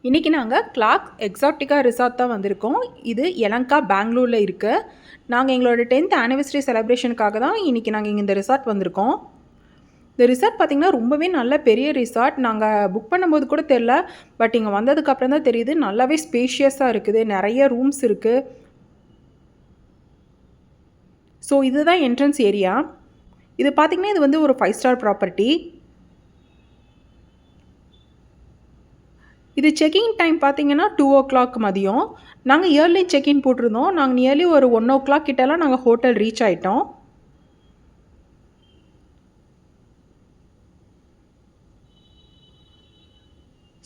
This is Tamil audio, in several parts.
இன்றைக்கி நாங்கள் கிளாக் எக்ஸாட்டிகா ரிசார்ட் தான் வந்திருக்கோம். இது யலஹங்கா பெங்களூரில் இருக்குது. நாங்கள் எங்களோட 10th ஆனிவர்சரி செலிப்ரேஷனுக்காக தான் இன்றைக்கி நாங்கள் இங்கே இந்த ரிசார்ட் வந்திருக்கோம். இந்த ரிசார்ட் பார்த்திங்கன்னா ரொம்பவே நல்ல பெரிய ரிசார்ட். நாங்கள் புக் பண்ணும்போது கூட தெரில, பட் இங்கே வந்ததுக்கப்புறம் தான் தெரியுது நல்லாவே ஸ்பேஷியஸாக இருக்குது, நிறைய ரூம்ஸ் இருக்குது. ஸோ இதுதான் என்ட்ரன்ஸ் ஏரியா. இது பார்த்திங்கன்னா இது வந்து ஒரு 5 ஸ்டார் ப்ராப்பர்ட்டி. இது செக்இன் டைம் பார்த்தீங்கன்னா 2 o'clock மதியம். நாங்கள் இயர்லி செக்இன் போட்டிருந்தோம். நாங்கள் நியர்லி ஒரு 1 o'clock கிட்டலாம் நாங்கள் ஹோட்டல் ரீச் ஆகிட்டோம்.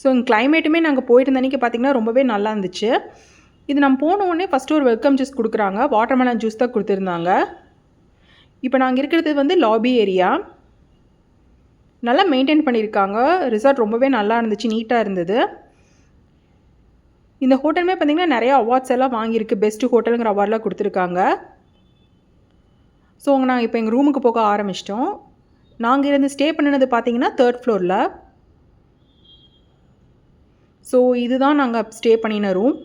ஸோ இங்கே கிளைமேட்டுமே நாங்கள் போயிட்டு இருந்த அன்றைக்கி பார்த்திங்கன்னா ரொம்பவே நல்லா இருந்துச்சு. இது நம்ம போன உடனே ஃபஸ்ட்டு ஒரு வெல்கம் ஜூஸ் கொடுக்குறாங்க. வாட்டர்மெலன் ஜூஸ் தான் கொடுத்துருந்தாங்க. இப்போ நாங்கள் இருக்கிறது வந்து லாபி ஏரியா. நல்லா மெயின்டைன் பண்ணியிருக்காங்க. ரிசார்ட் ரொம்பவே நல்லா இருந்துச்சு, நீட்டாக இருந்தது. இந்த ஹோட்டலுமே பார்த்திங்கன்னா நிறையா அவார்ட்ஸ் எல்லாம் வாங்கியிருக்கு. பெஸ்ட்டு ஹோட்டலுங்கிற அவார்ட்லாம் கொடுத்துருக்காங்க. ஸோ நாங்கள் இப்போ எங்கள் ரூமுக்கு போக ஆரம்பிச்சிட்டோம். நாங்கள் இருந்து ஸ்டே பண்ணினது பார்த்திங்கன்னா 3rd ஃப்ளோரில். ஸோ இதுதான் நாங்கள் ஸ்டே பண்ணின ரூம்.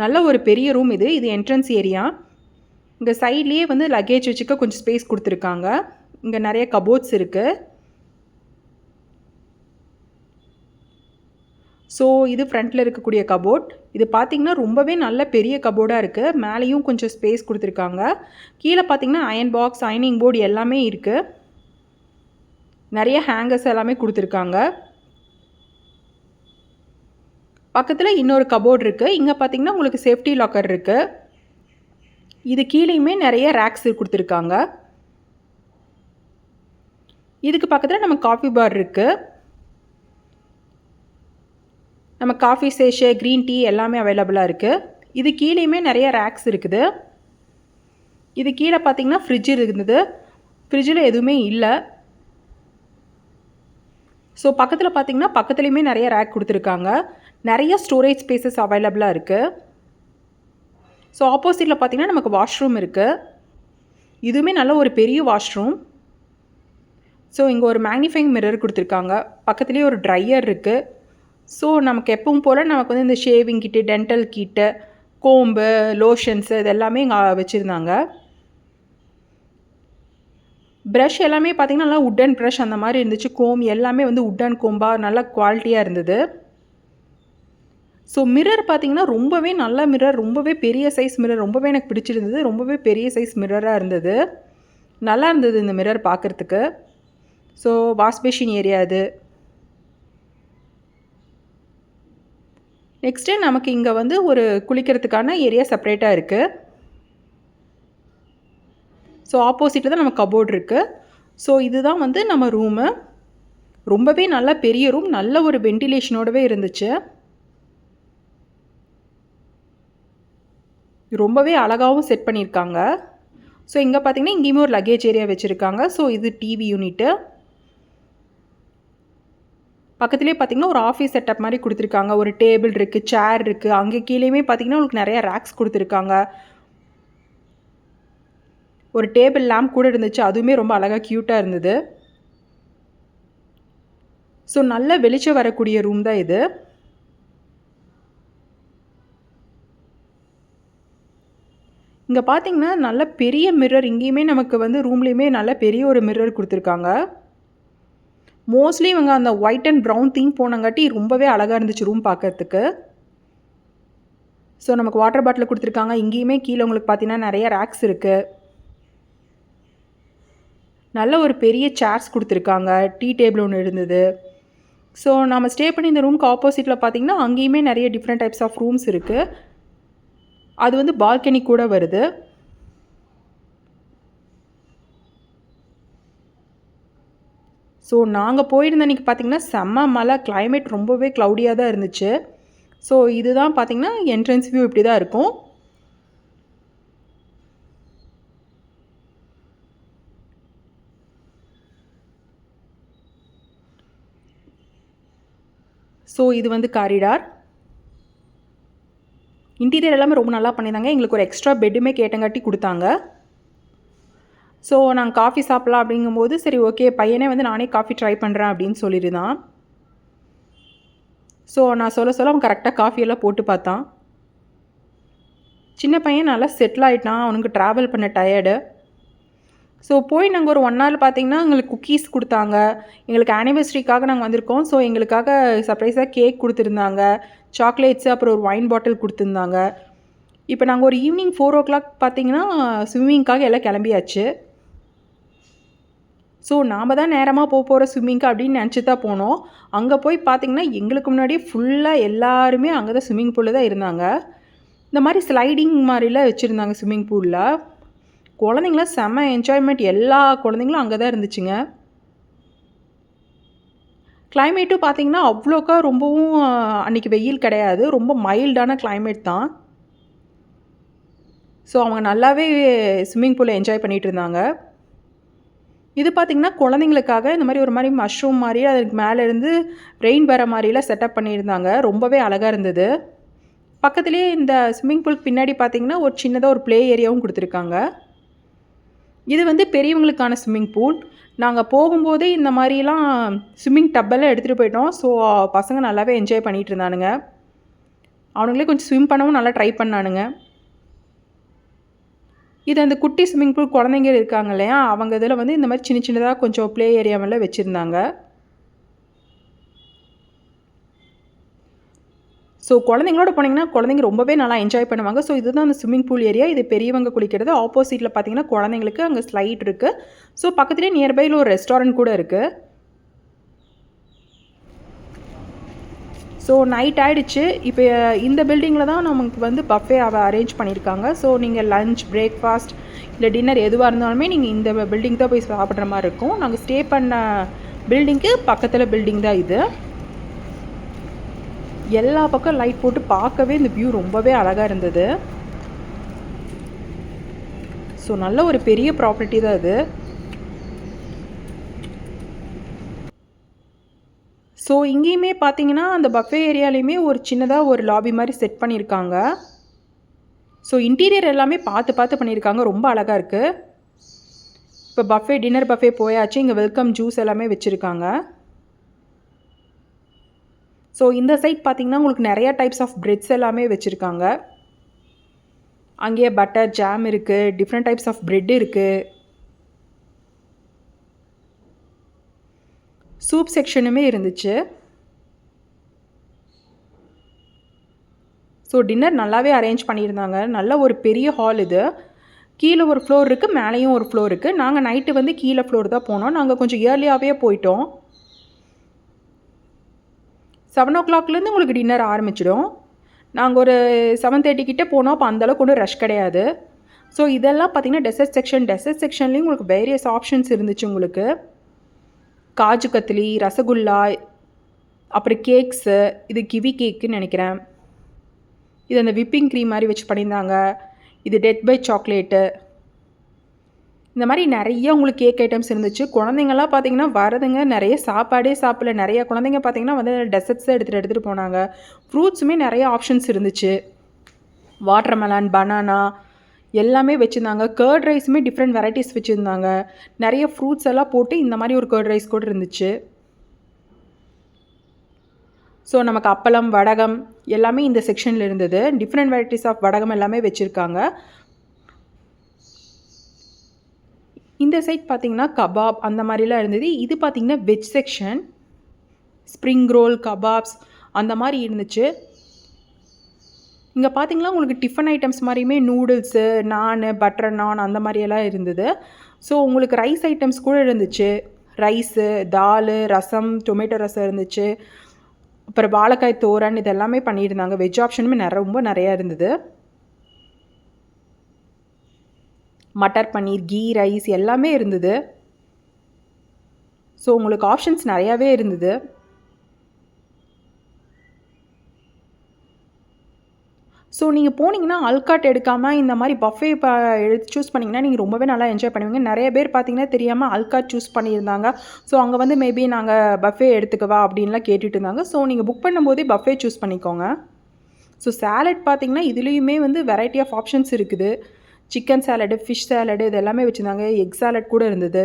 நல்ல ஒரு பெரிய ரூம் இது. இது என்ட்ரன்ஸ் ஏரியா. இங்கே சைட்லேயே வந்து லக்கேஜ் வச்சுக்க கொஞ்சம் ஸ்பேஸ் கொடுத்துருக்காங்க. இங்கே நிறைய கபோர்ட்ஸ் இருக்குது. ஸோ இது ஃப்ரண்ட்டில் இருக்கக்கூடிய கபோர்ட். இது பார்த்திங்கன்னா ரொம்பவே நல்ல பெரிய கபோர்டாக இருக்குது. மேலேயும் கொஞ்சம் ஸ்பேஸ் கொடுத்துருக்காங்க. கீழே பார்த்திங்கன்னா அயன் பாக்ஸ், அயனிங் போர்டு எல்லாமே இருக்குது. நிறைய ஹேங்கர்ஸ் எல்லாமே கொடுத்துருக்காங்க. பக்கத்தில் இன்னொரு கபோர்டு இருக்குது. இங்கே பார்த்திங்கன்னா உங்களுக்கு சேஃப்டி லாக்கர் இருக்குது. இது கீழேயுமே நிறைய ரேக்ஸ் கொடுத்துருக்காங்க. இதுக்கு பக்கத்தில் நம்ம காஃபி பார் இருக்குது. நம்ம காஃபி சேஷு, க்ரீன் டீ எல்லாமே அவைலபிளாக இருக்குது. இது கீழேயுமே நிறைய ரேக்ஸ் இருக்குது. இது கீழே பார்த்திங்கன்னா ஃப்ரிட்ஜ் இருந்தது. ஃப்ரிட்ஜில் எதுவுமே இல்லை. ஸோ பக்கத்தில் பார்த்திங்கன்னா பக்கத்துலேயுமே நிறைய ரேக் கொடுத்துருக்காங்க. நிறைய ஸ்டோரேஜ் ஸ்பேசஸ் அவைலபிளாக இருக்குது. ஸோ ஆப்போசிட்டில் பார்த்திங்கன்னா நமக்கு வாஷ்ரூம் இருக்குது. இதுவுமே நல்ல ஒரு பெரிய வாஷ்ரூம். ஸோ இங்கே ஒரு மேக்னிஃபைங் மிரர் கொடுத்துருக்காங்க. பக்கத்துலேயே ஒரு ட்ரையர் இருக்குது. ஸோ நமக்கு எப்பவும் போல் நமக்கு வந்து இந்த ஷேவிங் கிட்டு, டென்டல் கிட்டு, கோம்பு, லோஷன்ஸு இது எல்லாமே இங்கே வச்சுருந்தாங்க. ப்ரஷ் எல்லாமே பார்த்திங்கன்னா நல்லா உட்டன் ப்ரஷ் அந்த மாதிரி இருந்துச்சு. கோம் எல்லாமே வந்து உட்டன் கோம்பாக நல்ல குவாலிட்டியாக இருந்தது. ஸோ மிரர் பார்த்திங்கன்னா ரொம்பவே நல்ல மிரர், ரொம்பவே பெரிய சைஸ் மிரர், ரொம்பவே எனக்கு பிடிச்சிருந்தது. ரொம்பவே பெரிய சைஸ் மிரராக இருந்தது. நல்லா இருந்தது இந்த மிரர் பார்க்குறதுக்கு. ஸோ வாஷ்பேஷின் ஏரியா இது. நெக்ஸ்ட்டு நமக்கு இங்கே வந்து ஒரு குளிக்கிறதுக்கான ஏரியா செப்பரேட்டாக இருக்குது. ஸோ ஆப்போசிட்டில் தான் நம்ம கபோர்டு இருக்குது. ஸோ இதுதான் வந்து நம்ம ரூமு. ரொம்பவே நல்ல பெரிய ரூம், நல்ல ஒரு வென்டிலேஷனோடவே இருந்துச்சு. ரொம்பவே அழகாகவும் செட் பண்ணியிருக்காங்க. ஸோ இங்கே பார்த்திங்கன்னா இங்கேயுமே ஒரு லக்கேஜ் ஏரியா வச்சுருக்காங்க. ஸோ இது டிவி யூனிட்டு. பக்கத்துலேயே பார்த்திங்கன்னா ஒரு ஆஃபீஸ் செட்டப் மாதிரி கொடுத்துருக்காங்க. ஒரு டேபிள் இருக்குது, சேர் இருக்குது. அங்கே கீழேயுமே பார்த்திங்கன்னா உங்களுக்கு நிறைய ரேக்ஸ் கொடுத்துருக்காங்க. ஒரு டேபிள் லேம்ப் கூட இருந்துச்சு. அதுவுமே ரொம்ப அழகாக க்யூட்டாக இருந்தது. ஸோ நல்ல வெளிச்சம் வரக்கூடிய ரூம் தான் இது. இங்கே பார்த்திங்கன்னா நல்ல பெரிய மிரர். இங்கேயுமே நமக்கு வந்து ரூம்லேயுமே நல்ல பெரிய ஒரு மிரர் கொடுத்துருக்காங்க. மோஸ்ட்லி இவங்க அந்த ஒயிட் அண்ட் ப்ரௌன் தீம் போனங்காட்டி ரொம்பவே அழகாக இருந்துச்சு ரூம் பார்க்கறதுக்கு. ஸோ நமக்கு வாட்டர் பாட்டில் கொடுத்துருக்காங்க. இங்கேயுமே கீழே உங்களுக்கு பார்த்தீங்கன்னா நிறைய ரேக்ஸ் இருக்குது. நல்ல ஒரு பெரிய சேர்ஸ் கொடுத்துருக்காங்க. டீ டேபிள் ஒன்று இருந்தது. ஸோ நம்ம ஸ்டே பண்ணி இந்த ரூமுக்கு ஆப்போசிட்டில் பார்த்திங்கன்னா அங்கேயுமே நிறைய டிஃப்ரெண்ட் டைப்ஸ் ஆஃப் ரூம்ஸ் இருக்குது. அது வந்து பால்கனி கூட வருது. ஸோ நாங்கள் போயிருந்த அன்றைக்கி பார்த்திங்கன்னா செம்ம மழை, கிளைமேட் ரொம்பவே க்ளவுடியாக தான் இருந்துச்சு. ஸோ இதுதான் பார்த்திங்கன்னா என்ட்ரன்ஸ் வியூ இப்படி தான் இருக்கும். ஸோ இது வந்து காரிடார். இன்டீரியர் எல்லாமே ரொம்ப நல்லா பண்ணியிருந்தாங்க. எங்களுக்கு ஒரு எக்ஸ்ட்ரா பெட்டுமே கேட்டங்காட்டி கொடுத்தாங்க. ஸோ நாங்கள் காஃபி சாப்பிட்லாம் அப்படிங்கும்போது சரி ஓகே, பையனே வந்து நானே காஃபி ட்ரை பண்ணுறேன் அப்படின்னு சொல்லியிருந்தான். ஸோ நான் சொல்ல அவன் கரெக்டாக காஃபியெல்லாம் போட்டு பார்த்தான். சின்ன பையன் நல்லா செட்டில் ஆகிட்டான். அவனுக்கு ட்ராவல் பண்ண டயர்டு. ஸோ போய் நாங்கள் ஒரு 1 hour பார்த்தீங்கன்னா எங்களுக்கு குக்கீஸ் கொடுத்தாங்க. எங்களுக்கு ஆனிவர்சரிக்காக நாங்கள் வந்திருக்கோம். ஸோ எங்களுக்காக சர்ப்ரைஸாக கேக் கொடுத்துருந்தாங்க, சாக்லேட்ஸு, அப்புறம் ஒரு ஒயின் பாட்டில் கொடுத்துருந்தாங்க. இப்போ நாங்கள் ஒரு ஈவினிங் 4 o'clock பார்த்தீங்கன்னா ஸ்விம்மிங்க்காக எல்லாம் கிளம்பியாச்சு. ஸோ நாம் தான் நேரமாக போகிற ஸ்விம்மிங்க்கு அப்படின்னு நினச்சி தான் போனோம். அங்கே போய் பார்த்திங்கன்னா எங்களுக்கு முன்னாடியே ஃபுல்லாக எல்லாருமே அங்கே தான் ஸ்விம்மிங் பூலில் தான் இருந்தாங்க. இந்த மாதிரி ஸ்லைடிங் மாதிரிலாம் வச்சுருந்தாங்க ஸ்விம்மிங் பூலில். குழந்தைங்களாம் செம்ம என்ஜாய்மெண்ட், எல்லா குழந்தைங்களும் அங்கே தான் இருந்துச்சுங்க. கிளைமேட்டும் பார்த்திங்கன்னா அவ்வளோக்கா ரொம்பவும் அன்றைக்கி வெயில் கிடையாது, ரொம்ப மைல்டான கிளைமேட் தான். ஸோ அவங்க நல்லாவே ஸ்விம்மிங் பூலை என்ஜாய் பண்ணிகிட்டு இருந்தாங்க. இது பார்த்திங்கன்னா குழந்தைங்களுக்காக இந்த மாதிரி ஒரு மாதிரி மஷ்ரூம் மாதிரி அதுக்கு மேலே இருந்து ரெயின் வர மாதிரிலாம் செட்டப் பண்ணியிருந்தாங்க. ரொம்பவே அழகாக இருந்தது. பக்கத்துலேயே இந்த ஸ்விம்மிங் பூலுக்கு பின்னாடி பார்த்திங்கன்னா ஒரு சின்னதாக ஒரு ப்ளே ஏரியாவும் கொடுத்துருக்காங்க. இது வந்து பெரியவங்களுக்கான ஸ்விம்மிங் பூல். நாங்கள் போகும்போதே இந்த மாதிரிலாம் ஸ்விம்மிங் டப்பெல்லாம் எடுத்துகிட்டு போயிட்டோம். ஸோ பசங்க நல்லாவே என்ஜாய் பண்ணிகிட்டு இருந்தானுங்க. அவனுங்களே கொஞ்சம் ஸ்விம் பண்ணவும் நல்லா ட்ரை பண்ணானுங்க. இது அந்த குட்டி ஸ்விம்மிங் பூல் குழந்தைங்க இருக்காங்க இல்லையா, அவங்க இதில் வந்து இந்த மாதிரி சின்ன சின்னதாக கொஞ்சம் ப்ளே ஏரியாவெல்லாம் வச்சுருந்தாங்க. ஸோ குழந்தைங்களோட போனீங்கன்னா குழந்தைங்க ரொம்பவே நல்லா என்ஜாய் பண்ணுவாங்க. ஸோ இதுதான் அந்த ஸ்விம்மிங் பூல் ஏரியா. இது பெரியவங்க குளிக்கிறது. ஆப்போசிட்டில் பார்த்தீங்கன்னா குழந்தைங்களுக்கு அங்கே ஸ்லைட் இருக்குது. ஸோ பக்கத்துலேயே நியர்பையில் ஒரு ரெஸ்டாரண்ட் கூட இருக்குது. ஸோ நைட் ஆகிடுச்சு. இப்போ இந்த பில்டிங்கில் தான் நமக்கு வந்து பஃபே அரேஞ்ச் பண்ணியிருக்காங்க. ஸோ நீங்கள் லஞ்ச், பிரேக்ஃபாஸ்ட் இல்லை டின்னர் எதுவாக இருந்தாலுமே நீங்கள் இந்த பில்டிங் தான் போய் சாப்பிட்ற மாதிரி இருக்கும். நாங்கள் ஸ்டே பண்ண பில்டிங்க்கு பக்கத்தில் பில்டிங் தான் இது. எல்லா பக்கம் லைட் போட்டு பார்க்கவே இந்த வியூ ரொம்பவே அழகாக இருந்தது. ஸோ நல்ல ஒரு பெரிய ப்ராப்பர்ட்டி தான் இது. ஸோ இங்கேயுமே பார்த்தீங்கன்னா அந்த பஃபே ஏரியாலையுமே ஒரு சின்னதாக ஒரு லாபி மாதிரி செட் பண்ணியிருக்காங்க. ஸோ இன்டீரியர் எல்லாமே பார்த்து பண்ணியிருக்காங்க. ரொம்ப அழகாக இருக்குது. இப்போ பஃபே டின்னர் பஃபே போயாச்சு. இங்கே வெல்கம் ஜூஸ் எல்லாமே வச்சுருக்காங்க. ஸோ இந்த சைட் பார்த்திங்கன்னா உங்களுக்கு நிறையா டைப்ஸ் ஆஃப் பிரெட்ஸ் எல்லாமே வச்சுருக்காங்க. அங்கேயே பட்டர், ஜாம் இருக்குது. டிஃப்ரெண்ட் டைப்ஸ் ஆஃப் பிரெட் இருக்குது. சூப் செக்ஷனுமே இருந்துச்சு. ஸோ டின்னர் நல்லாவே அரேஞ்ச் பண்ணியிருந்தாங்க. நல்ல ஒரு பெரிய ஹால் இது. கீழே ஒரு ஃப்ளோர் இருக்குது, மேலேயும் ஒரு ஃப்ளோர் இருக்குது. நாங்கள் நைட்டு வந்து கீழே ஃப்ளோர் தான் போனோம். நாங்கள் கொஞ்சம் இயர்லியாகவே போயிட்டோம். 7 o'clockலேருந்து உங்களுக்கு டின்னர் ஆரம்பிச்சிடும். நாங்கள் ஒரு 7:30 கிட்டே போனோம். அப்போ அந்தளவுக்கு ஒன்றும் ரஷ் கிடையாது. ஸோ இதெல்லாம் பார்த்திங்கன்னா டெசர்ட் செக்ஷன். டெசர்ட் செக்ஷன்லேயும் உங்களுக்கு வேரியஸ் ஆப்ஷன்ஸ் இருந்துச்சு. உங்களுக்கு காஜு கத்லி, ரசகுல்லா, அப்புறம் கேக்ஸு, இது கிவி கேக்குன்னு நினைக்கிறேன். இது அந்த விப்பிங் க்ரீம் மாதிரி வச்சு பண்ணியிருந்தாங்க. இது டெட் பை சாக்லேட்டு. இந்த மாதிரி நிறைய உங்களுக்கு கேக் ஐட்டம்ஸ் இருந்துச்சு. குழந்தைங்கள்லாம் பார்த்திங்கன்னா வரதுங்க நிறைய சாப்பாடே சாப்பிடல. நிறைய குழந்தைங்க பார்த்திங்கன்னா வந்து டெசர்ட்ஸை எடுத்துகிட்டு போனாங்க. ஃப்ரூட்ஸுமே நிறைய ஆப்ஷன்ஸ் இருந்துச்சு. வாட்டர்மெலன், பனானா எல்லாமே வச்சுருந்தாங்க. கர்ட் ரைஸுமே டிஃப்ரெண்ட் வெரைட்டிஸ் வச்சுருந்தாங்க. நிறைய ஃப்ரூட்ஸ் எல்லாம் போட்டு இந்த மாதிரி ஒரு கர்ட் ரைஸ் கூட இருந்துச்சு. ஸோ நமக்கு அப்பளம், வடகம் எல்லாமே இந்த செக்ஷனில் இருந்தது. டிஃப்ரெண்ட் வெரைட்டிஸ் ஆஃப் வடகம் எல்லாமே வச்சுருக்காங்க. இந்த சைட் பார்த்திங்கன்னா கபாப் அந்த மாதிரிலாம் இருந்தது. இது பார்த்திங்கன்னா veg section. Spring roll, kebabs அந்த மாதிரி இருந்துச்சு. இங்கே பார்த்திங்கன்னா உங்களுக்கு டிஃபன் ஐட்டம்ஸ் மாதிரியுமே நூடுல்ஸு, நான், பட்டர் நான் அந்த மாதிரியெல்லாம் இருந்தது. ஸோ உங்களுக்கு ரைஸ் ஐட்டம்ஸ் கூட இருந்துச்சு. ரைஸு, தால், ரசம், டொமேட்டோ ரசம் இருந்துச்சு. அப்புறம் வாழைக்காய் தோரன் இதெல்லாமே பண்ணியிருந்தாங்க. வெஜ் ஆப்ஷனுமே ரொம்ப நிறையா இருந்தது. மட்டர் பன்னீர், கீ ரைஸ் எல்லாமே இருந்தது. ஸோ உங்களுக்கு ஆப்ஷன்ஸ் நிறையாவே இருந்தது. ஸோ நீங்கள் போனீங்கன்னா அல்காட் எடுக்காமல் இந்த மாதிரி பஃபே சூஸ் பண்ணிங்கன்னா நீங்கள் ரொம்பவே நல்லா என்ஜாய் பண்ணுவீங்க. நிறைய பேர் பார்த்தீங்கன்னா தெரியாமல் அல்காட் சூஸ் பண்ணியிருந்தாங்க. ஸோ அங்கே வந்து மேபி நாங்கள் பஃபே எடுத்துக்கவா அப்படின்லாம் கேட்டுட்டு இருந்தாங்க. ஸோ நீங்கள் புக் பண்ணும்போதே பஃபே சூஸ் பண்ணிக்கோங்க. ஸோ சாலட் பார்த்தீங்கன்னா இதுலேயுமே வந்து வெரைட்டி ஆஃப் ஆப்ஷன்ஸ் இருக்குது. சிக்கன் சாலடு, ஃபிஷ் சாலடு இது எல்லாமே வச்சுருந்தாங்க. எக் சாலட் கூட இருந்தது.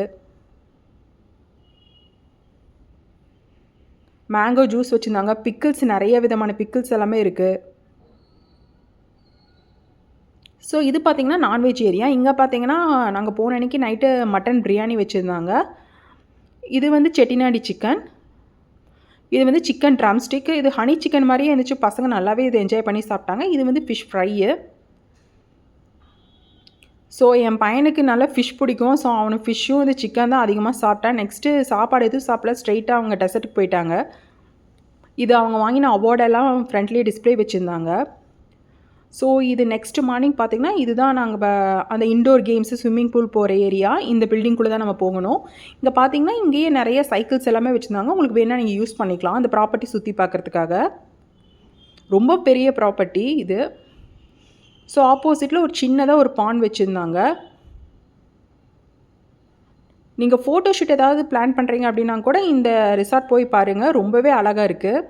மேங்கோ ஜூஸ் வச்சுருந்தாங்க. பிக்கிள்ஸ் நிறைய விதமான பிக்கிள்ஸ் எல்லாமே இருக்குது. ஸோ இது பார்த்திங்கன்னா நான்வெஜ் ஏரியா. இங்கே பார்த்திங்கன்னா நாங்கள் போன அன்றைக்கி நைட்டு மட்டன் பிரியாணி வச்சுருந்தாங்க. இது வந்து செட்டிநாடி சிக்கன். இது வந்து சிக்கன் ட்ரம்ஸ்டிக்கு. இது ஹனி சிக்கன் மாதிரியே இருந்துச்சு. பசங்க நல்லாவே இது என்ஜாய் பண்ணி சாப்பிட்டாங்க. இது வந்து ஃபிஷ் ஃப்ரையு. ஸோ என் பையனுக்கு நல்லா ஃபிஷ் பிடிக்கும். ஸோ அவனுக்கு ஃபிஷ்ஷும் இது சிக்கன் தான் அதிகமாக சாப்பிட்டான். நெக்ஸ்ட்டு சாப்பாடு எதுவும் சாப்பிடல. ஸ்ட்ரெயிட்டாக அவங்க டெசர்ட்டுக்கு போயிட்டாங்க. இது அவங்க வாங்கின அவார்டெல்லாம் ஃப்ரண்ட்லேயே டிஸ்பிளே வச்சுருந்தாங்க. ஸோ இது நெக்ஸ்ட் மார்னிங் பார்த்திங்கன்னா இதுதான் நாங்கள் அந்த இன்டோர் கேம்ஸு ஸ்விம்மிங் பூல் போகிற ஏரியா. இந்த பில்டிங்குள்ளே தான் நம்ம போகணும். இங்கே பார்த்திங்கன்னா இங்கேயே நிறைய சைக்கிள்ஸ் எல்லாமே வச்சுருந்தாங்க. உங்களுக்கு வேணால் நீங்கள் யூஸ் பண்ணிக்கலாம் அந்த ப்ராப்பர்ட்டி சுற்றி பார்க்குறதுக்காக. ரொம்ப பெரிய ப்ராப்பர்ட்டி இது. ஸோ ஆப்போசிட்டில் ஒரு சின்னதாக ஒரு பாண்ட் வச்சுருந்தாங்க. நீங்கள் ஃபோட்டோ ஷூட் ஏதாவது பிளான் பண்ணுறீங்க அப்படின்னா கூட இந்த ரிசார்ட் போய் பாருங்கள். ரொம்பவே அழகாக இருக்குது.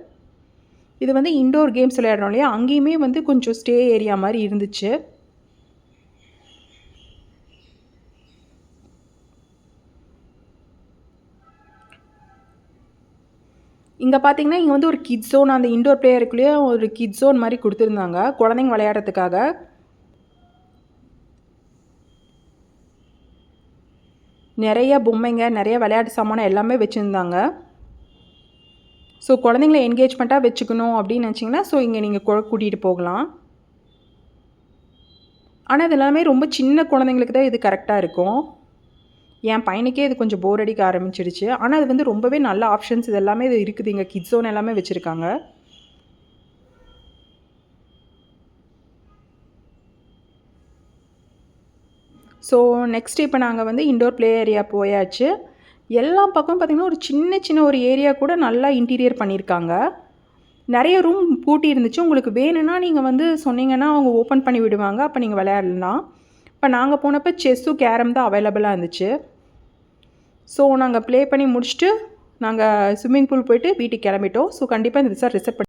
இது வந்து இன்டோர் கேம்ஸ் விளையாடுறோம் இல்லையா, அங்கேயுமே வந்து கொஞ்சம் ஸ்டே ஏரியா மாதிரி இருந்துச்சு. இங்கே பார்த்தீங்கன்னா இங்கே வந்து ஒரு கிட்ஸ் ஜோன், அந்த இன்டோர் பிளேயருக்குள்ளேயே ஒரு கிட்ஸ் ஜோன் மாதிரி கொடுத்துருந்தாங்க குழந்தைங்க விளையாடுறதுக்காக. நிறைய பொம்மைங்க, நிறைய விளையாட்டு சாமானம் எல்லாமே வச்சுருந்தாங்க. ஸோ குழந்தைங்கள என்கேஜ்மெண்ட்டாக வச்சுக்கணும் அப்படின்னு நினச்சிங்கன்னா ஸோ இங்கே நீங்கள் கூட்டிகிட்டு போகலாம். ஆனால் இது எல்லாமே ரொம்ப சின்ன குழந்தைங்களுக்கு தான் இது கரெக்டாக இருக்கும். என் பையனுக்கே இது கொஞ்சம் போர் அடிக்க ஆரம்பிச்சிடுச்சு. ஆனால் அது வந்து ரொம்பவே நல்ல ஆப்ஷன்ஸ் இது எல்லாமே இது இருக்குது. இங்கே கிட்ஸ் ஜோன் எல்லாமே வச்சுருக்காங்க. ஸோ நெக்ஸ்ட் இப்போ நாங்கள் வந்து இன்டோர் ப்ளே ஏரியா போயாச்சு. எல்லா பக்கம் பார்த்திங்கன்னா ஒரு சின்ன ஒரு ஏரியா கூட நல்லா இன்டீரியர் பண்ணியிருக்காங்க. நிறைய ரூம் பூட்டி இருந்துச்சு. உங்களுக்கு வேணும்னா நீங்கள் வந்து சொன்னீங்கன்னா அவங்க ஓப்பன் பண்ணி விடுவாங்க. அப்போ நீங்கள் விளையாடலாம். இப்போ நாங்கள் போனப்போ செஸ்ஸும் கேரம் தான் அவைலபிளாக இருந்துச்சு. ஸோ நாங்கள் ப்ளே பண்ணி முடிச்சுட்டு நாங்கள் ஸ்விம்மிங் பூல் போயிட்டு வீட்டுக்கு கிளம்பிட்டோம். ஸோ கண்டிப்பாக இந்த ரிசார்ட்